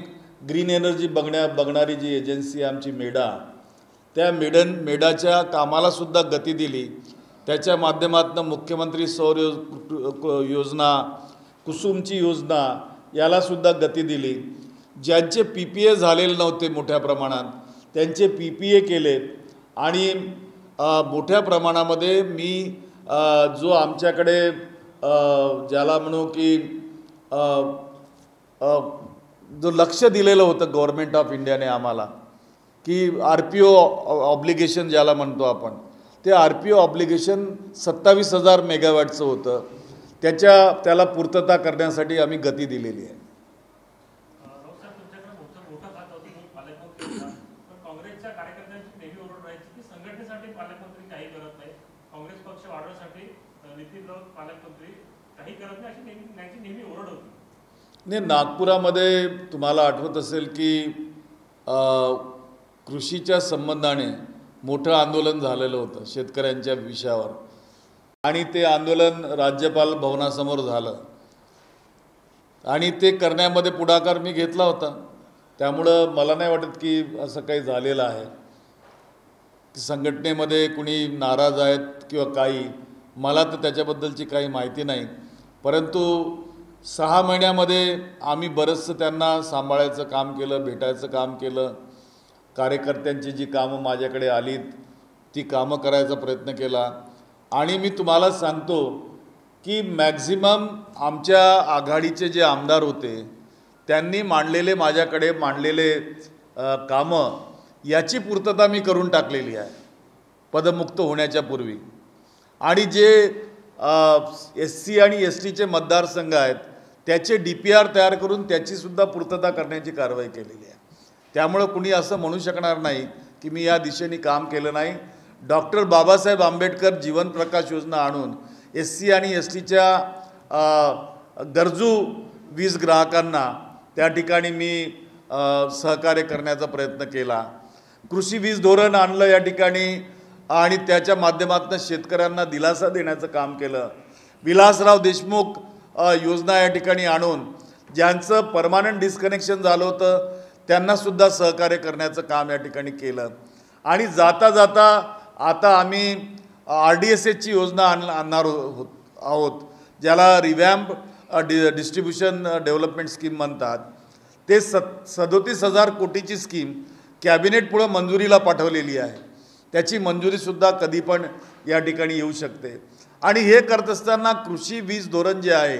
Speaker 1: ग्रीन एनर्जी बघणारी जी एजन्सी आमची मेडा, त्या मेडाच्या कामालासुद्धा गती दिली. त्याच्या माध्यमातून मुख्यमंत्री सौर योजना, कुसुमची योजना यालासुद्धा गती दिली. ज्यांचे PPA झालेले नव्हते मोठ्या प्रमाणात त्यांचे PPA केले आणि मोठ्या प्रमाणामध्ये मी जो आमच्याकडे ज्याला म्हणू की जो लक्ष दिलेलं होतं गव्हर्नमेंट ऑफ इंडियाने आम्हाला की RPO ऑब्लिगेशन ज्याला म्हणतो आपण, ते RPO ऑब्लिगेशन 27,000 मेगावॅटचं होतं. त्याला पूर्तता करण्यासाठी आम्ही गती दिलेली आहे.
Speaker 6: काँग्रेसच्या कार्यकर्त्यांची नेहमी ओरड राहायची की संघटनेसाठी पालकमंत्री काही करत नाही, काँग्रेस पक्ष वाढवण्यासाठी नितीन राऊत पालकमंत्री काही करत नाही, अशी नेहमी ओरड होती.
Speaker 1: नाही, नागपुरामध्ये तुम्हाला आठवत असेल की कृषीच्या संबंधाने मोठं आंदोलन झालेलं होतं शेतकऱ्यांच्या विषयावर आणि ते आंदोलन राज्यपाल भवनासमोर झालं आणि ते करण्यामध्ये पुढाकार मी घेतला होता. त्यामुळं मला नाही वाटत की असं काही झालेलं आहे की संघटनेमध्ये कुणी नाराज आहेत किंवा काही. मला तर त्याच्याबद्दलची काही माहिती नाही, परंतु 6 महिन्यामध्ये आम्ही बरंचसं त्यांना सांभाळायचं काम केलं, भेटायचं काम केलं. कार्यकर्त्यांची जी कामं माझ्याकडे आलीत ती कामं करायचा प्रयत्न केला आणि मी तुम्हाला सांगतो की मॅक्झिमम आमच्या आघाडीचे जे आमदार होते त्यांनी माझ्याकडे मांडलेले कामं याची पूर्तता मी करून टाकलेली आहे पदमुक्त होण्याच्या पूर्वी. आणि जे SC आणि STचे मतदारसंघ आहेत त्याचे DPR तयार करून त्याचीसुद्धा पूर्तता करण्याची कारवाई केलेली आहे. त्यामुळं कुणी असं म्हणू शकणार नाही की मी या दिशेने काम केलं नाही. डॉक्टर बाबासाहेब आंबेडकर जीवन प्रकाश योजना आणून SC आणि STच्या गरजू वीज ग्राहकांना त्या ठिकाणी मी सहकार्य करण्याचा प्रयत्न केला. कृषी वीज धोरण आणलं या ठिकाणी आणि त्याच्या माध्यमातून शेतकऱ्यांना दिलासा देण्याचं काम केलं. विलासराव देशमुख योजना या ठिकाणी आणून ज्यांचं परमानंट डिस्कनेक्शन झालं होतं त्यांनासुद्धा सहकार्य करण्याचं काम या ठिकाणी केलं. आणि जाता जाता आता आम्ही RDSSची योजना आणणार आहोत ज्याला रिवॅम्प डिस्ट्रीब्युशन डेव्हलपमेंट स्कीम म्हणतात. ते 37,000 कोटीची स्कीम कॅबिनेट पुढं मंजुरीला पाठवलेली आहे. त्याची मंजुरीसुद्धा कधी पण या ठिकाणी येऊ शकते. आणि हे करत असताना कृषी वीज धोरण जे आहे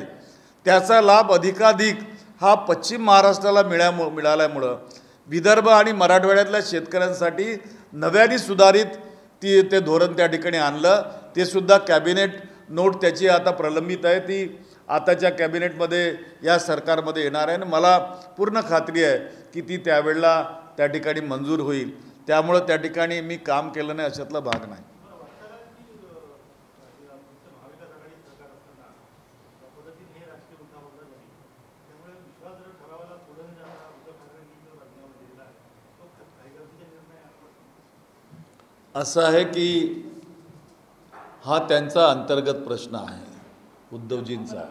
Speaker 1: त्याचा लाभ अधिकाधिक हा पश्चिम महाराष्ट्राला मिळाल्यामुळं विदर्भ आणि मराठवाड्यातल्या शेतकऱ्यांसाठी नव्याने सुधारित ते धोरण त्या ठिकाणी आणलं. ते सुद्धा कॅबिनेट नोट त्याची आता प्रलंबित आहे, ती आताच्या कॅबिनेटमध्ये या सरकारमध्ये येणार आहे आणि मला पूर्ण खात्री आहे की ती त्यावेळेला त्या ठिकाणी मंजूर होईल. त्यामुळं त्या ठिकाणी मी काम केलं नाही अशातला भाग नाही. असं आहे की हा त्यांचा अंतर्गत प्रश्न आहे उद्धवजींचा.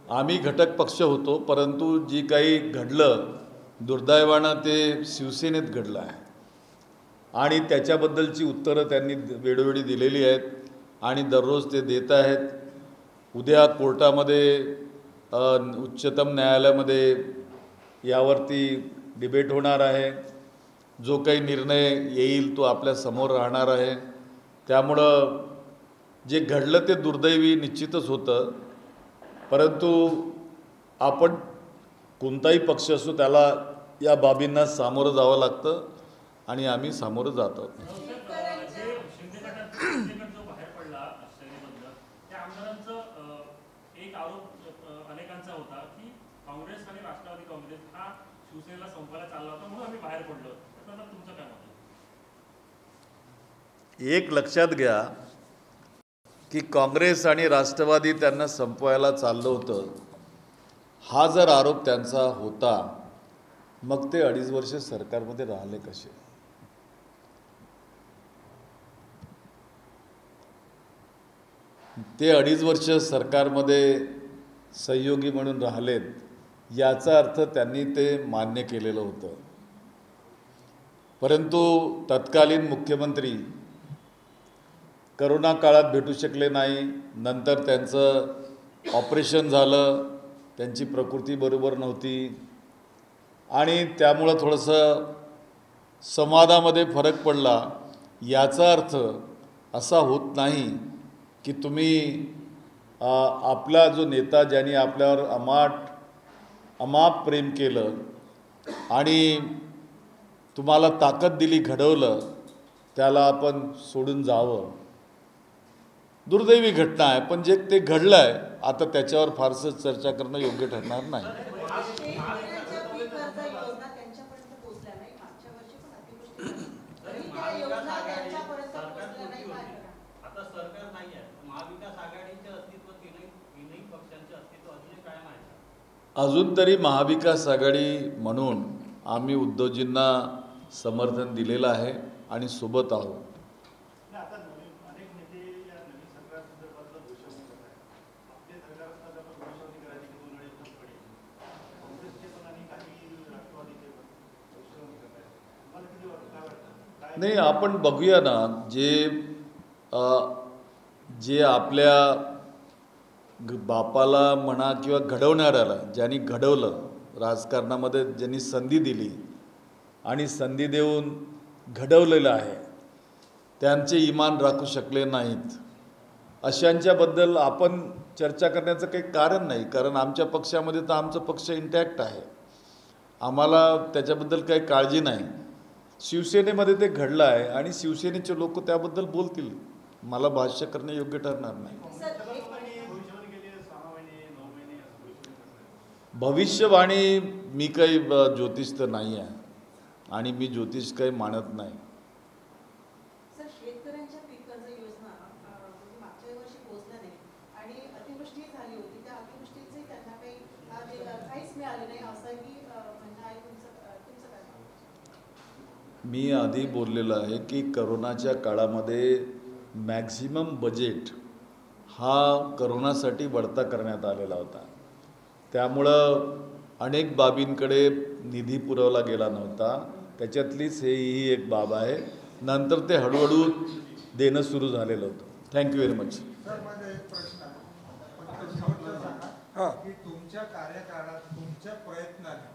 Speaker 1: आम्ही घटक पक्ष होतो, परंतु जी काही घडलं दुर्दैवानं ते शिवसेनेत घडलं आहे आणि त्याच्याबद्दलची उत्तरं त्यांनी वेळोवेळी दिलेली आहेत आणि दररोज ते देत आहेत. उद्या कोर्टामध्ये उच्चतम न्यायालयामध्ये यावरती डिबेट होणार आहे. जो काही निर्णय येईल तो आपल्या समोर राहणार आहे. त्यामुळं जे घडलं ते दुर्दैवी निश्चितच होतं, परंतु आपण कोणताही पक्ष असो त्याला या बाबींना सामोरं जावं लागतं आणि आम्ही सामोरं जात आहोत.
Speaker 6: शिंदेगड जो बाहेर पडला शैलीबद्दल, त्या आमदारांचं एक आरोप अनेकांचा होता की काँग्रेस आणि राष्ट्रवादी काँग्रेस हा शिवसेनेला संपायला चालला होता म्हणून आम्ही बाहेर पडलो. त्याबद्दल तुमचं काय मत आहे?
Speaker 1: एक लक्षात घ्या की काँग्रेस आणि राष्ट्रवादी त्यांना संपवायला चाललं होतं. हा जर आरोप त्यांचा होता, मग ते 2.5 वर्ष सरकारमध्ये राहिले कसे? ते 2.5 वर्ष सरकारमध्ये सहयोगी म्हणून राहिलेत, याचा अर्थ त्यांनी ते मान्य केलेलं होतं. परंतु तत्कालीन मुख्यमंत्री करोना काळात भेटू शकले नाही. नंतर त्यांचं ऑपरेशन झालं, त्यांची प्रकृती बरोबर नव्हती आणि त्यामुळं थोडंसं संवादामध्ये फरक पडला. याचा अर्थ असा होत नाही की तुम्ही आपला जो नेता ज्यांनी आपल्यावर अमाप प्रेम केलं आणि तुम्हाला ताकद दिली, घडवलं, त्याला आपण सोडून जावं. दुर्दैवी घटना आहे, पण जे ते घडलं आहे आता त्याच्यावर फारसं चर्चा करणं योग्य ठरणार नाही.
Speaker 2: शेतकऱ्यांच्या पीक कर्ज योजना त्यांच्यापर्यंत पोहोचल्या नाही. मागच्या वर्षी पण अतिवृष्टी झाली. तरी त्या योजना त्यांच्यापर्यंत पोहोचल्या नाही. काय करा?
Speaker 7: आता सरकार नाही आहे, महाविकास आघाडीचे अस्तित्व, तीनही पक्षांचे अस्तित्व अजूनही कायम आहे.
Speaker 1: अजून तरी महाविकास आघाडी म्हणून आम्ही उद्धवजींना समर्थन दिलेलं आहे आणि सोबत आहोत. नाही, आपण बघूया ना, जे आपल्या बापाला म्हणा किंवा घडवणाऱ्याला, ज्यांनी घडवलं राजकारणामध्ये, ज्यांनी संधी दिली आणि संधी देऊन घडवलेलं आहे, त्यांचे इमान राखू शकले नाहीत, अशांच्याबद्दल आपण चर्चा करण्याचं काही कारण नाही. कारण आमच्या पक्षामध्ये तर आमचा पक्ष इंटॅक्ट आहे, आम्हाला त्याच्याबद्दल काही काळजी नाही. शिवसेनेमध्ये ते घडलं आहे आणि शिवसेनेचे लोक त्याबद्दल बोलतील. मला भाष्य करणे योग्य ठरणार नाही. भविष्यवाणी मी काही ज्योतिष तर नाही आहे आणि मी ज्योतिष काही मानत नाही.
Speaker 2: सर, शेतकऱ्यांच्या पीक कर्ज योजना मागच्या वर्षी पोहोचल्या नाही आणि अतिवृष्टी झाली होती. त्या अतिवृष्टीचे त्यांना काहीच मिळाले नाही, असं की म्हणजे आहे. तुमचं काय?
Speaker 1: मी आधी बोललेलं आहे की करोनाच्या काळामध्ये मॅक्झिमम बजेट हा करोनासाठी वळता करण्यात आलेला होता. त्यामुळं अनेक बाबींकडे निधी पुरवला गेला नव्हता. त्याच्यातलीच ही एक बाब आहे. नंतर ते हळूहळू देणं सुरू झालेलं होतं. Thank you very much.
Speaker 8: सर, माझा एक प्रश्न आहे की तुमच्या कार्यकाळात, तुमच्या प्रयत्नाने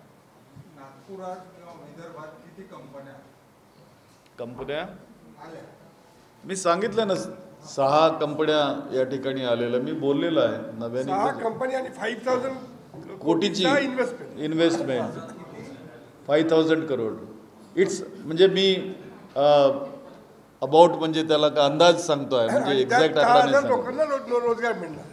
Speaker 8: नागपुरात किंवा विदर्भात किती कंपन्या आल्या?
Speaker 1: मी सांगितलं ना, 6 कंपन्या या ठिकाणी आलेल्या. मी बोललेलं आहे.
Speaker 9: 6 कंपनी आणि 5,000
Speaker 1: कोटीची इन्व्हेस्टमेंट, 5,000 करोड. इट्स म्हणजे मी अबाउट म्हणजे त्याला का अंदाज सांगतोय, म्हणजे एक्झॅक्ट आकडा नाही सांगतो.
Speaker 9: लोकांना रोजगार मिळणार.